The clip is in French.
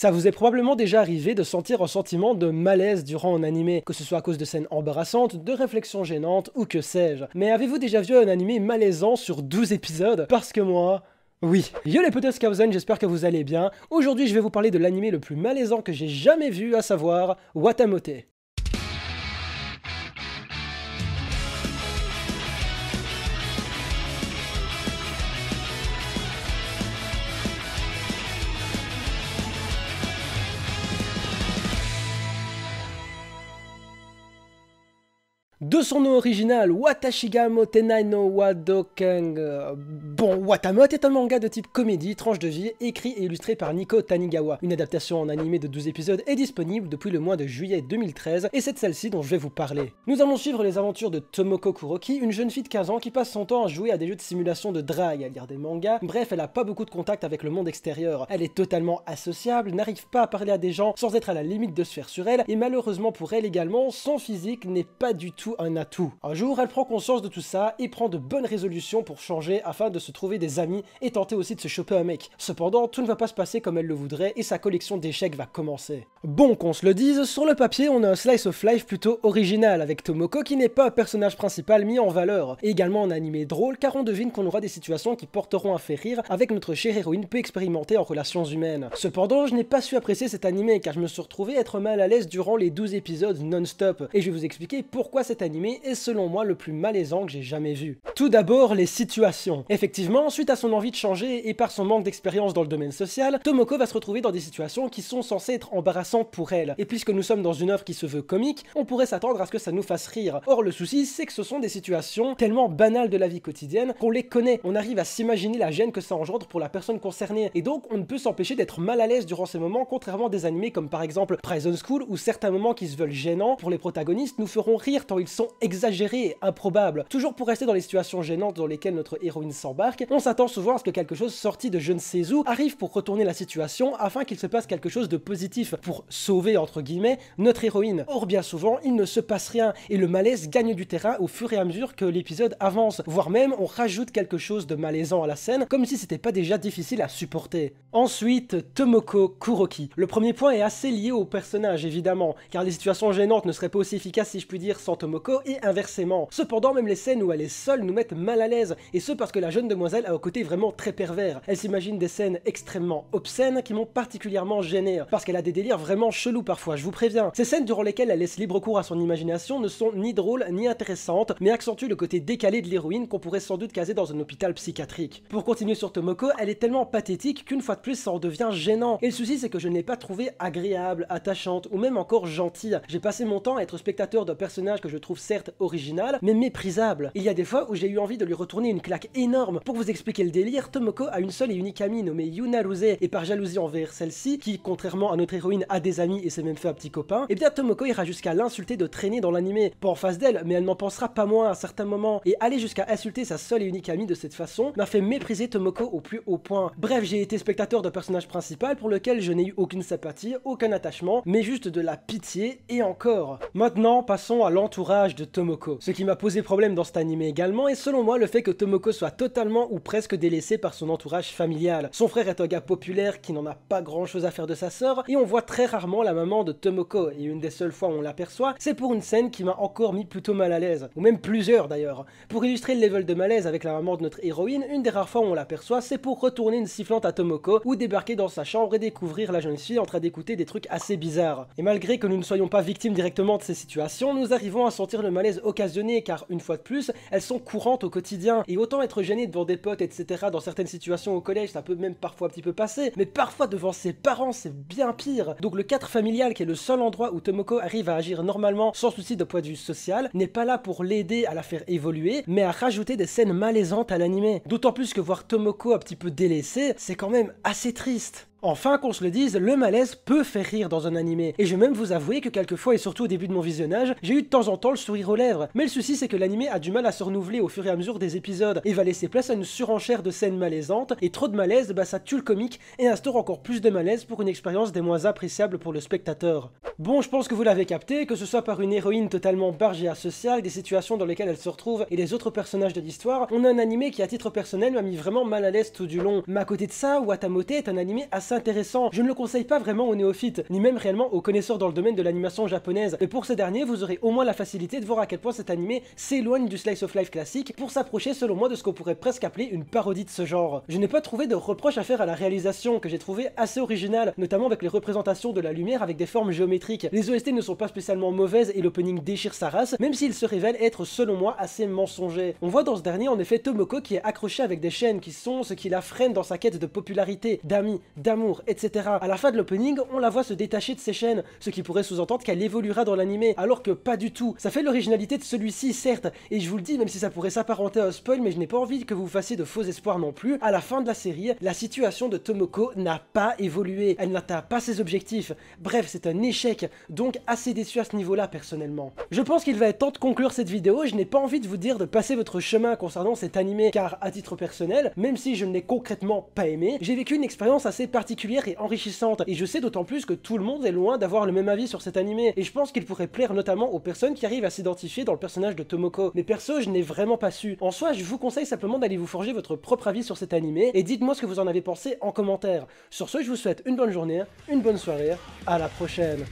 Ça vous est probablement déjà arrivé de sentir un sentiment de malaise durant un animé, que ce soit à cause de scènes embarrassantes, de réflexions gênantes ou que sais-je. Mais avez-vous déjà vu un animé malaisant sur 12 épisodes? Parce que moi... oui. Yo les potes Skousen, j'espère que vous allez bien. Aujourd'hui je vais vous parler de l'animé le plus malaisant que j'ai jamais vu, à savoir Watamote. De son nom original, Watashiga Motenai no Wadoken. Bon, Watamote est un manga de type comédie, tranche de vie, écrit et illustré par Nico Tanigawa. Une adaptation en animé de 12 épisodes est disponible depuis le mois de juillet 2013, et c'est de celle-ci dont je vais vous parler. Nous allons suivre les aventures de Tomoko Kuroki, une jeune fille de 15 ans qui passe son temps à jouer à des jeux de simulation de drague, à lire des mangas, bref, elle a pas beaucoup de contact avec le monde extérieur. Elle est totalement associable, n'arrive pas à parler à des gens sans être à la limite de se faire sur elle, et malheureusement pour elle également, son physique n'est pas du tout un atout. Un jour, elle prend conscience de tout ça et prend de bonnes résolutions pour changer afin de se trouver des amis et tenter aussi de se choper un mec. Cependant, tout ne va pas se passer comme elle le voudrait et sa collection d'échecs va commencer. Bon qu'on se le dise, sur le papier, on a un slice of life plutôt original avec Tomoko qui n'est pas un personnage principal mis en valeur. Et également un animé drôle car on devine qu'on aura des situations qui porteront à faire rire avec notre chère héroïne peu expérimentée en relations humaines. Cependant, je n'ai pas su apprécier cet animé car je me suis retrouvé être mal à l'aise durant les 12 épisodes non-stop et je vais vous expliquer pourquoi cet animé est selon moi le plus malaisant que j'ai jamais vu. Tout d'abord, les situations. Effectivement, suite à son envie de changer et par son manque d'expérience dans le domaine social, Tomoko va se retrouver dans des situations qui sont censées être embarrassantes pour elle. Et puisque nous sommes dans une œuvre qui se veut comique, on pourrait s'attendre à ce que ça nous fasse rire. Or, le souci, c'est que ce sont des situations tellement banales de la vie quotidienne qu'on les connaît. On arrive à s'imaginer la gêne que ça engendre pour la personne concernée. Et donc, on ne peut s'empêcher d'être mal à l'aise durant ces moments, contrairement à des animés comme par exemple Prison School, où certains moments qui se veulent gênants pour les protagonistes nous feront rire tant ils sont exagéré et improbable. Toujours pour rester dans les situations gênantes dans lesquelles notre héroïne s'embarque, on s'attend souvent à ce que quelque chose sorti de je ne sais où arrive pour retourner la situation afin qu'il se passe quelque chose de positif pour sauver entre guillemets notre héroïne. Or bien souvent il ne se passe rien et le malaise gagne du terrain au fur et à mesure que l'épisode avance, voire même on rajoute quelque chose de malaisant à la scène comme si c'était pas déjà difficile à supporter. Ensuite, Tomoko Kuroki. Le premier point est assez lié au personnage évidemment, car les situations gênantes ne seraient pas aussi efficaces si je puis dire sans Tomoko et inversement. Cependant, même les scènes où elle est seule nous mettent mal à l'aise, et ce parce que la jeune demoiselle a un côté vraiment très pervers. Elle s'imagine des scènes extrêmement obscènes qui m'ont particulièrement gêné, parce qu'elle a des délires vraiment chelous parfois, je vous préviens. Ces scènes durant lesquelles elle laisse libre cours à son imagination ne sont ni drôles ni intéressantes, mais accentuent le côté décalé de l'héroïne qu'on pourrait sans doute caser dans un hôpital psychiatrique. Pour continuer sur Tomoko, elle est tellement pathétique qu'une fois de plus ça en devient gênant, et le souci c'est que je ne l'ai pas trouvée agréable, attachante, ou même encore gentille. J'ai passé mon temps à être spectateur d'un personnage que je trouve certes original, mais méprisable. Il y a des fois où j'ai eu envie de lui retourner une claque énorme. Pour vous expliquer le délire, Tomoko a une seule et unique amie nommée Yuna Ruse, et par jalousie envers celle-ci, qui contrairement à notre héroïne a des amis et s'est même fait un petit copain, et bien Tomoko ira jusqu'à l'insulter de traîner dans l'animé. Pas en face d'elle, mais elle n'en pensera pas moins à certains moments, et aller jusqu'à insulter sa seule et unique amie de cette façon m'a fait mépriser Tomoko au plus haut point. Bref, j'ai été spectateur d'un personnage principal pour lequel je n'ai eu aucune sympathie, aucun attachement, mais juste de la pitié, et encore. Maintenant, passons à l'entourage de Tomoko. Ce qui m'a posé problème dans cet animé également est selon moi le fait que Tomoko soit totalement ou presque délaissé par son entourage familial. Son frère est un gars populaire qui n'en a pas grand chose à faire de sa sœur et on voit très rarement la maman de Tomoko et une des seules fois où on l'aperçoit c'est pour une scène qui m'a encore mis plutôt mal à l'aise, ou même plusieurs d'ailleurs. Pour illustrer le level de malaise avec la maman de notre héroïne, une des rares fois où on l'aperçoit c'est pour retourner une sifflante à Tomoko ou débarquer dans sa chambre et découvrir la jeune fille en train d'écouter des trucs assez bizarres. Et malgré que nous ne soyons pas victimes directement de ces situations, nous arrivons à sentir le malaise occasionné car une fois de plus, elles sont courantes au quotidien. Et autant être gêné devant des potes, etc. dans certaines situations au collège, ça peut même parfois un petit peu passer, mais parfois devant ses parents, c'est bien pire. Donc le cadre familial, qui est le seul endroit où Tomoko arrive à agir normalement sans souci de point de vue social, n'est pas là pour l'aider à la faire évoluer, mais à rajouter des scènes malaisantes à l'animé. D'autant plus que voir Tomoko un petit peu délaissée, c'est quand même assez triste. Enfin, qu'on se le dise, le malaise peut faire rire dans un animé, et je vais même vous avouer que quelquefois, et surtout au début de mon visionnage, j'ai eu de temps en temps le sourire aux lèvres. Mais le souci c'est que l'animé a du mal à se renouveler au fur et à mesure des épisodes, et va laisser place à une surenchère de scènes malaisantes, et trop de malaise, bah ça tue le comique, et instaure encore plus de malaise pour une expérience des moins appréciables pour le spectateur. Bon, je pense que vous l'avez capté, que ce soit par une héroïne totalement barge et asociale, des situations dans lesquelles elle se retrouve et les autres personnages de l'histoire, on a un animé qui à titre personnel m'a mis vraiment mal à l'aise tout du long. Mais à côté de ça, Watamote est un animé assez intéressant. Je ne le conseille pas vraiment aux néophytes, ni même réellement aux connaisseurs dans le domaine de l'animation japonaise, mais pour ce dernier, vous aurez au moins la facilité de voir à quel point cet animé s'éloigne du slice of life classique pour s'approcher selon moi de ce qu'on pourrait presque appeler une parodie de ce genre. Je n'ai pas trouvé de reproche à faire à la réalisation, que j'ai trouvé assez originale, notamment avec les représentations de la lumière avec des formes géométriques. Les OST ne sont pas spécialement mauvaises et l'opening déchire sa race, même s'il se révèle être selon moi assez mensonger. On voit dans ce dernier en effet Tomoko qui est accroché avec des chaînes qui sont ce qui la freine dans sa quête de popularité, d'amis, d'amour, etc. À la fin de l'opening, on la voit se détacher de ses chaînes, ce qui pourrait sous-entendre qu'elle évoluera dans l'animé, alors que pas du tout. Ça fait l'originalité de celui-ci, certes, et je vous le dis, même si ça pourrait s'apparenter à un spoil, mais je n'ai pas envie que vous fassiez de faux espoirs non plus, à la fin de la série, la situation de Tomoko n'a pas évolué, elle n'atteint pas ses objectifs. Bref, c'est un échec, donc assez déçu à ce niveau-là personnellement. Je pense qu'il va être temps de conclure cette vidéo, je n'ai pas envie de vous dire de passer votre chemin concernant cet animé, car à titre personnel, même si je ne l'ai concrètement pas aimé, j'ai vécu une expérience assez particulière et enrichissante, et je sais d'autant plus que tout le monde est loin d'avoir le même avis sur cet animé, et je pense qu'il pourrait plaire notamment aux personnes qui arrivent à s'identifier dans le personnage de Tomoko. Mais perso, je n'ai vraiment pas su. En soi, je vous conseille simplement d'aller vous forger votre propre avis sur cet animé, et dites-moi ce que vous en avez pensé en commentaire. Sur ce, je vous souhaite une bonne journée, une bonne soirée, à la prochaine.